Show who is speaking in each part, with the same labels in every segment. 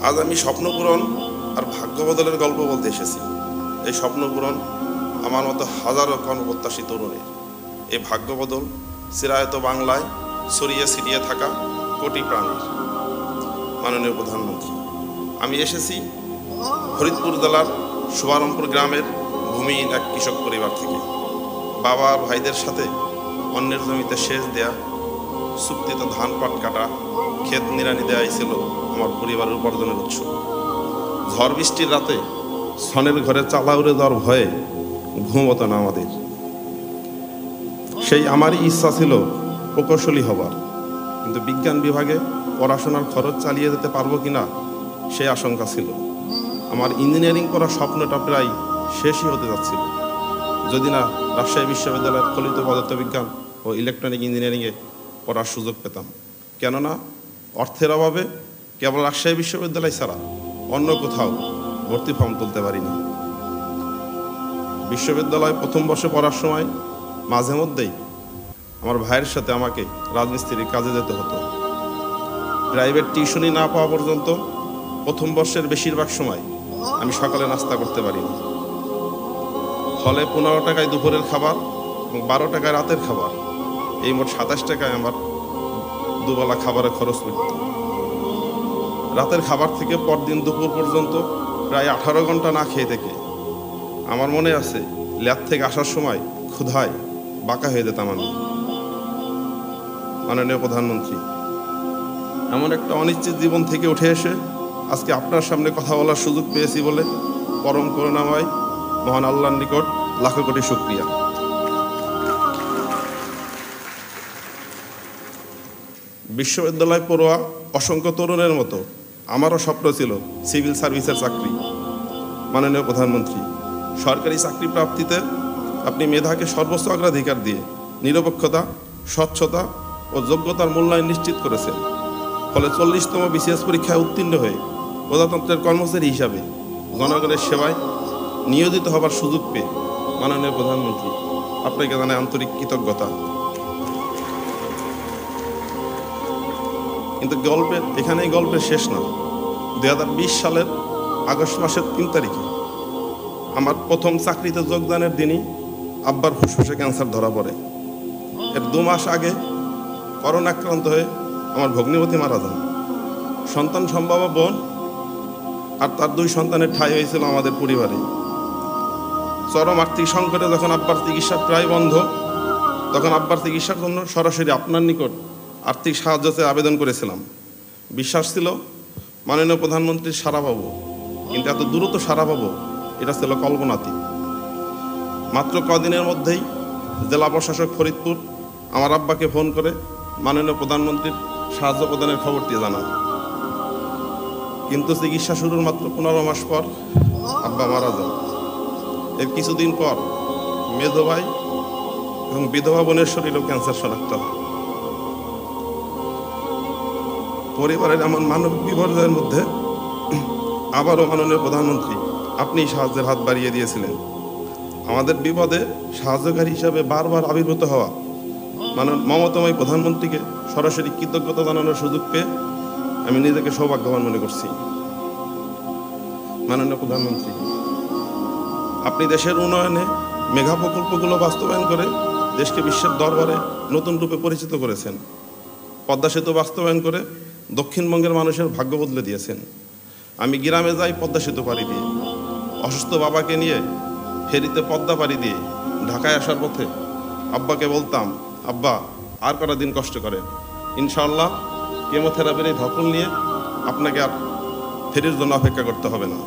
Speaker 1: আজ আমি স্বপ্ন পূরণ আর ভাগ্য বদলের গল্প বলতে এসেছি। এই স্বপ্ন পূরণ আমার মতো হাজারো কর্মপ্রত্যাশী তরুণের, এই ভাগ্য বদল চিরায়ত বাংলায় ছড়িয়ে ছিটিয়ে থাকা কোটি প্রাণীর। মাননীয় প্রধানমন্ত্রী, আমি এসেছি ফরিদপুর জেলার শুভারমপুর গ্রামের ভূমিহীন এক কৃষক পরিবার থেকে। বাবা আর ভাইদের সাথে অন্যের জমিতে সেচ দেয়া, চুক্তিতে ধান পাট কাটা, ক্ষেত নিড়ানি দেওয়াই ছিল আমার পরিবারের উপার্জনের উৎস। ঝড় বৃষ্টির রাতে ছনের ঘরে চালা উড়ে যাওয়ার ভয়ে ঘুম হতো না আমাদের। সেই আমারই ইচ্ছা ছিল প্রকৌশলী হবার, কিন্তু বিজ্ঞান বিভাগে পড়াশোনার খরচ চালিয়ে যেতে পারবো কিনা সেই আশঙ্কা ছিল। আমার ইঞ্জিনিয়ারিং পড়ার স্বপ্নটা প্রায় শেষই হতে যাচ্ছিল, যদি না রাজশাহী বিশ্ববিদ্যালয়ের ফলিত পদার্থবিজ্ঞান ও ইলেকট্রনিক ইঞ্জিনিয়ারিংয়ে পড়ার সুযোগ পেতাম। কেননা অর্থের অভাবে কেবল রাজশাহী বিশ্ববিদ্যালয় ছাড়া অন্য কোথাও ভর্তি ফর্ম তুলতে পারিনি। বিশ্ববিদ্যালয় প্রথম বর্ষে পড়ার সময় মাঝে মধ্যেই আমার ভাইয়ের সাথে আমাকে রাজমিস্ত্রির কাজে যেতে হতো। প্রাইভেট টিউশনি না পাওয়া পর্যন্ত প্রথম বর্ষের বেশিরভাগ সময় আমি সকালে নাস্তা করতে পারিনি। ফলে 15 টাকায় দুপুরের খাবার এবং 12 টাকায় রাতের খাবার, এই মোট 27 টাকায় আমার দুবেলা খাবারের খরচ পড়ত। রাতের খাবার থেকে পরদিন দুপুর পর্যন্ত প্রায় 18 ঘন্টা না খেয়ে থেকে আমার মনে আছে ল্যাব থেকে আসার সময় ক্ষুধায় বাঁকা হয়ে যেতাম আমি। মাননীয় প্রধানমন্ত্রী, এমন একটা অনিশ্চিত জীবন থেকে উঠে এসে আজকে আপনার সামনে কথা বলার সুযোগ পেয়েছি বলে পরম করুণাময় মহান আল্লাহর নিকট লাখো কোটি শুকরিয়া। বিশ্ববিদ্যালয় পড়ুয়া অসংখ্য তরুণের মতো আমারও স্বপ্ন ছিল সিভিল সার্ভিসের চাকরি। মাননীয় প্রধানমন্ত্রী, সরকারি চাকরি প্রাপ্তিতে আপনি মেধাকে সর্বোচ্চ অগ্রাধিকার দিয়ে নিরপেক্ষতা, স্বচ্ছতা ও যোগ্যতার মূল্যায়ন নিশ্চিত করেছেন। ফলে 40তম বিসিএস পরীক্ষায় উত্তীর্ণ হয়ে প্রজাতন্ত্রের কর্মচারী হিসাবে জনগণের সেবায় নিয়োজিত হবার সুযোগ পেয়ে মাননীয় প্রধানমন্ত্রী আপনাকে জানাই আন্তরিক কৃতজ্ঞতা। কিন্তু এখানেই গল্পের শেষ না। 2020 সালের আগস্ট মাসের 3 তারিখে আমার প্রথম চাকরিতে যোগদানের দিনই আব্বার ফুসফুসে ক্যান্সার ধরা পড়ে। এর 2 মাস আগে করোনা আক্রান্ত হয়ে আমার ভগ্নিপতি মারা যান। সন্তান সম্ভাবনা বোন আর তার 2 সন্তানের ঠাঁই হয়েছিল আমাদের পরিবারে। চরম আর্থিক সংকটে যখন আব্বার চিকিৎসা প্রায় বন্ধ, তখন আব্বার চিকিৎসার জন্য সরাসরি আপনার নিকট আর্থিক সাহায্য চেয়ে আবেদন করেছিলাম। বিশ্বাস ছিল মাননীয় প্রধানমন্ত্রীর সাড়া পাবো, কিন্তু এত দ্রুত সাড়া পাবো এটা ছিল কল্পনাতীত। মাত্র কদিনের মধ্যেই জেলা প্রশাসক ফরিদপুর আমার আব্বাকে ফোন করে মাননীয় প্রধানমন্ত্রীর সাহায্য প্রদানের খবরটি জানান। কিন্তু চিকিৎসা শুরুর মাত্র 15 মাস পর আব্বা মারা যান। এর কিছুদিন পর মেজো ভাই এবং বিধবা বোনের শরীরেও ক্যান্সার শনাক্ত হয়। পরিবারের এমন মানবিক বিপর্যয়ের মধ্যে আবারও মাননীয় প্রধানমন্ত্রী আপনি সাহায্যের হাত বাড়িয়ে দিয়েছিলেন। আমাদের বিপদে সাহায্যকারী হিসাবে বারবার আবির্ভূত হওয়া মমতাময় প্রধানমন্ত্রীকে সরাসরি কৃতজ্ঞতা জানানোর সুযোগ পেয়ে আমি নিজেকে সৌভাগ্যবান মনে করছি। মাননীয় প্রধানমন্ত্রী, আপনি দেশের উন্নয়নে মেগা প্রকল্পগুলো বাস্তবায়ন করে দেশকে বিশ্বের দরবারে নতুন রূপে পরিচিত করেছেন। পদ্মা সেতু বাস্তবায়ন করে দক্ষিণবঙ্গের মানুষের ভাগ্য বদলে দিয়েছেন। আমি গ্রামে যাই পদ্মা সেতু পাড়ি দিয়ে, অসুস্থ বাবাকে নিয়ে ফেরিতে পদ্মা পাড়ি দিয়ে ঢাকায় আসার পথে আব্বাকে বলতাম, আব্বা আর কটা দিন কষ্ট করেন, ইনশাআল্লাহ কেমোথেরাপির এই ধকল নিয়ে আপনাকে আর ফেরির জন্য অপেক্ষা করতে হবে না।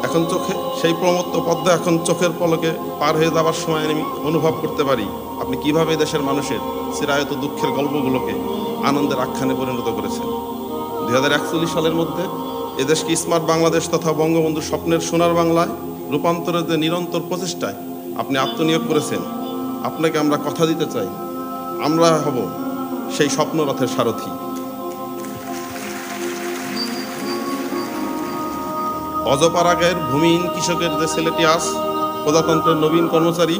Speaker 1: এখন চোখে সেই প্রমত্ত পদ্মা এখন চোখের পলকে পার হয়ে যাওয়ার সময় আমি অনুভব করতে পারি আপনি কিভাবে দেশের মানুষের চিরায়ত দুঃখের গল্পগুলোকে আনন্দের আখ্যানে পরিণত করেছেন। 2041 সালের মধ্যে এদেশকে স্মার্ট বাংলাদেশ তথা বঙ্গবন্ধুর স্বপ্নের সোনার বাংলায় রূপান্তরের যে নিরন্তর প্রচেষ্টায় আপনি আত্মনিয়োগ করেছেন, আপনাকে আমরা কথা দিতে চাই আমরা হব সেই স্বপ্নরথের সারথি। অজপাড়াগাঁয়ের ভূমিহীন কৃষকের যে ছেলেটি আজ প্রজাতন্ত্রের নবীন কর্মচারী,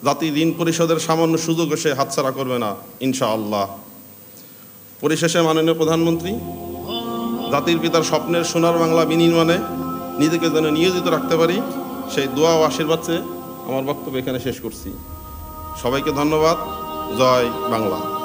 Speaker 1: জাতি ঋণ পরিশোধের সামান্য সুযোগও সে হাতছাড়া করবে না ইনশাআল্লাহ। পরিশেষে মাননীয় প্রধানমন্ত্রী জাতির পিতার স্বপ্নের সোনার বাংলা বিনির্মাণে নিজেকে যেন নিয়োজিত রাখতে পারি, সেই দোয়া ও আশীর্বাদ চেয়ে আমার বক্তব্য এখানে শেষ করছি। সবাইকে ধন্যবাদ। জয় বাংলা।